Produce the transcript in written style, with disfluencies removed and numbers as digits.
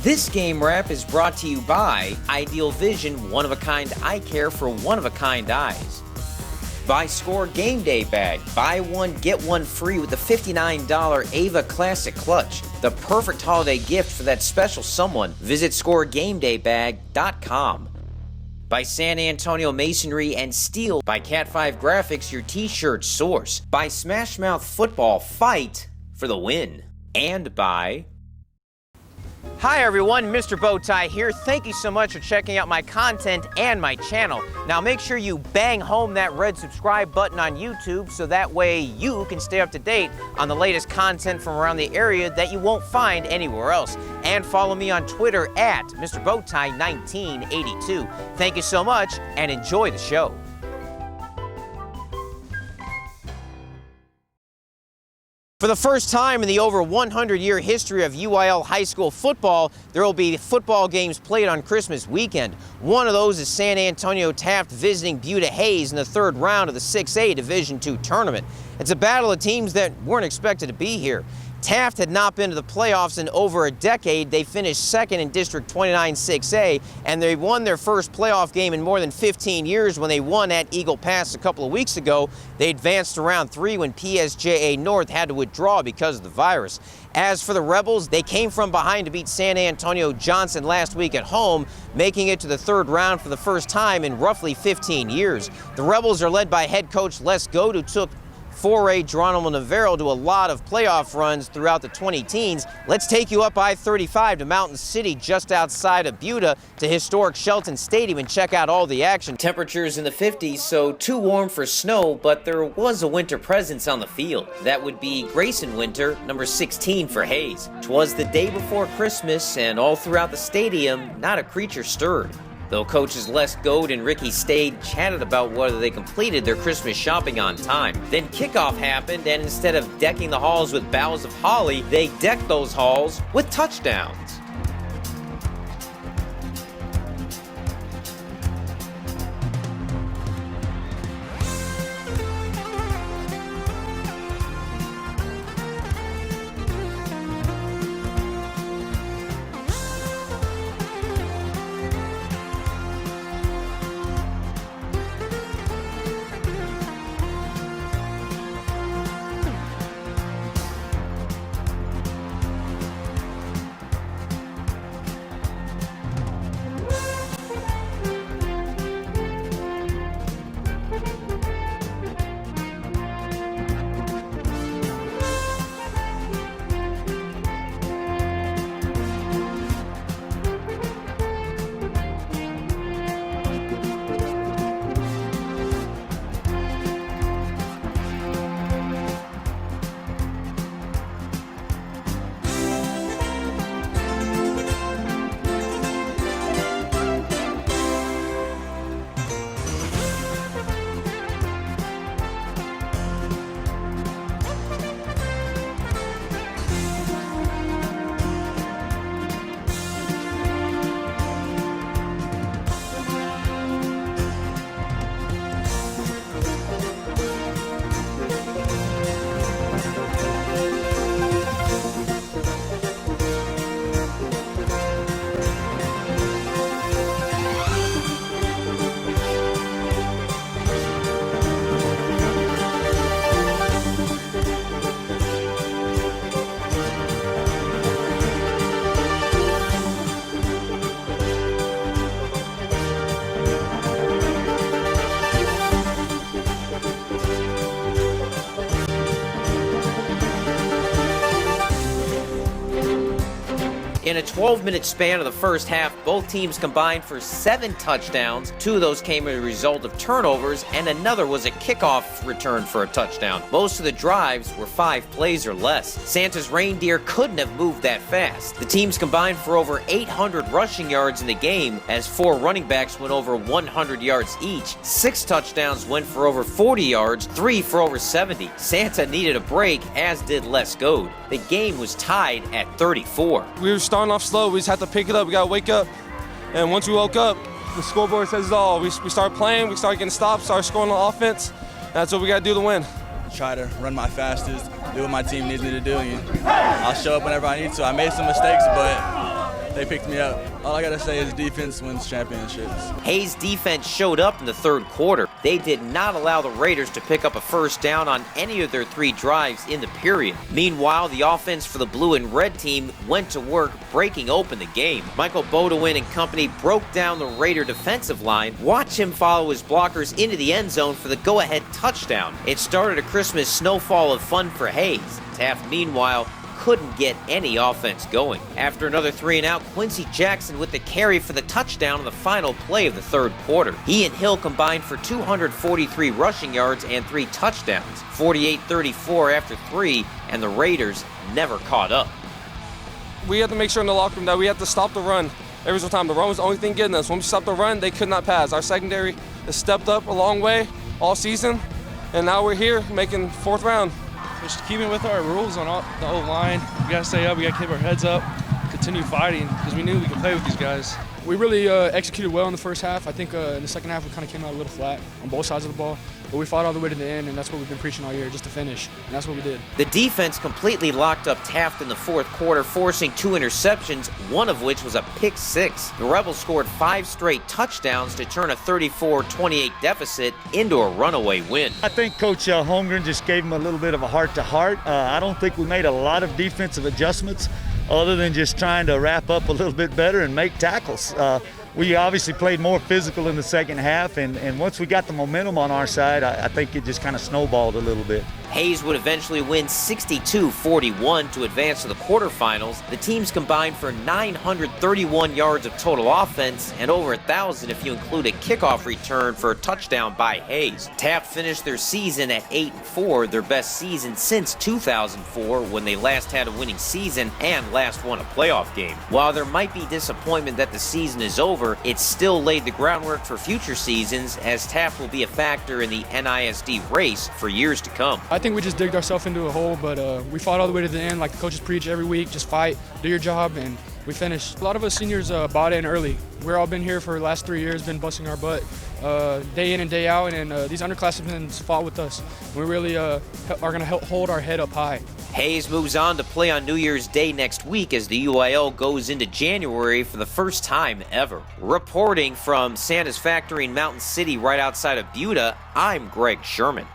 This game wrap is brought to you by Ideal Vision one-of-a-kind eye care for one-of-a-kind eyes. By Score Game Day Bag. Buy one, get one free with the $59 Ava Classic Clutch. The perfect holiday gift for that special someone. Visit ScoreGameDayBag.com. By San Antonio Masonry and Steel. By Cat 5 Graphics, your t-shirt source. By Smash Mouth Football, fight for the win. And by... Hi everyone, Mr. Bowtie here. Thank you so much for checking out my content and my channel. Now make sure you bang home that red subscribe button on YouTube so that way you can stay up to date on the latest content from around the area that you won't find anywhere else. And follow me on Twitter at Mr. Bowtie 1982. Thank you so much and enjoy the show. For the first time in the over 100-year history of UIL high school football, there will be football games played on Christmas weekend. One of those is San Antonio Taft visiting Buda Hayes in the third round of the 6A Division II tournament. It's a battle of teams that weren't expected to be here. Taft had not been to the playoffs in over a decade. They finished second in District 29 6A, and they won their first playoff game in more than 15 years when they won at Eagle Pass a couple of weeks ago. They advanced to round 3 when PSJA North had to withdraw because of the virus. As for the Rebels, they came from behind to beat San Antonio Johnson last week at home, making it to the third round for the first time in roughly 15 years. The Rebels are led by head coach Les Goad, who took 4A Geronimo Navarro to a lot of playoff runs throughout the 20-teens. Let's take you up I-35 to Mountain City, just outside of Buda, to historic Shelton Stadium and check out all the action. Temperatures in the 50s, so too warm for snow, but there was a winter presence on the field. That would be Grayson Winter, number 16 for Hayes. 'Twas the day before Christmas, and all throughout the stadium, not a creature stirred. Though coaches Les Goad and Ricky Stade chatted about whether they completed their Christmas shopping on time. Then kickoff happened, and instead of decking the halls with boughs of holly, they decked those halls with touchdowns. In a 12-minute span of the first half, both teams combined for 7 touchdowns. 2 of those came as a result of turnovers, and another was a kickoff return for a touchdown. Most of the drives were 5 plays or less. Santa's reindeer couldn't have moved that fast. The teams combined for over 800 rushing yards in the game, as 4 running backs went over 100 yards each. 6 touchdowns went for over 40 yards, 3 for over 70. Santa needed a break, as did Les Goad. The game was tied at 34. We were starting off slow. We just had to pick it up. We got to wake up. And once we woke up, the scoreboard says it all. We started playing. We started getting stops, started scoring on offense. That's what we got to do to win. Try to run my fastest, do what my team needs me to do. I'll show up whenever I need to. I made some mistakes, but they picked me up. All I got to say is defense wins championships. Hayes' defense showed up in the third quarter. They did not allow the Raiders to pick up a first down on any of their 3 drives in the period. Meanwhile, the offense for the blue and red team went to work breaking open the game. Michael Buda and company broke down the Raider defensive line. Watch him follow his blockers into the end zone for the go-ahead touchdown. It started a Christmas snowfall of fun for Hayes. Taft, meanwhile, couldn't get any offense going. After another 3-and-out, Quincy Jackson with the carry for the touchdown on the final play of the third quarter. He and Hill combined for 243 rushing yards and 3 touchdowns, 48-34 after 3, and the Raiders never caught up. We had to make sure in the locker room that we had to stop the run every single time. The run was the only thing getting us. When we stopped the run, they could not pass. Our secondary has stepped up a long way all season, and now we're here making 4th round. Just keeping with our rules on the whole line. We got to stay up. We got to keep our heads up, continue fighting, because we knew we could play with these guys. We really executed well in the first half. I think in the second half we kind of came out a little flat on both sides of the ball. But we fought all the way to the end, and that's what we've been preaching all year, just to finish. And that's what we did. The defense completely locked up Taft in the fourth quarter, forcing 2 interceptions, one of which was a pick 6. The Rebels scored 5 straight touchdowns to turn a 34-28 deficit into a runaway win. I think Coach Holmgren just gave him a little bit of a heart-to-heart. I don't think we made a lot of defensive adjustments other than just trying to wrap up a little bit better and make tackles. We obviously played more physical in the second half, and once we got the momentum on our side, I think it just kind of snowballed a little bit. Hayes would eventually win 62-41 to advance to the quarterfinals. The teams combined for 931 yards of total offense and over 1,000 if you include a kickoff return for a touchdown by Hayes. Taft finished their season at 8-4, their best season since 2004 when they last had a winning season and last won a playoff game. While there might be disappointment that the season is over, it still laid the groundwork for future seasons as Taft will be a factor in the NISD race for years to come. I think we just digged ourselves into a hole, but we fought all the way to the end like the coaches preach every week. Just fight, do your job, and we finished. A lot of us seniors bought in early. We've all been here for the last 3 years, been busting our butt day in and day out, and these underclassmen fought with us. We really are going to hold our head up high. Hayes moves on to play on New Year's Day next week as the UIL goes into January for the first time ever. Reporting from Santa's factory in Mountain City right outside of Buda, I'm Greg Sherman.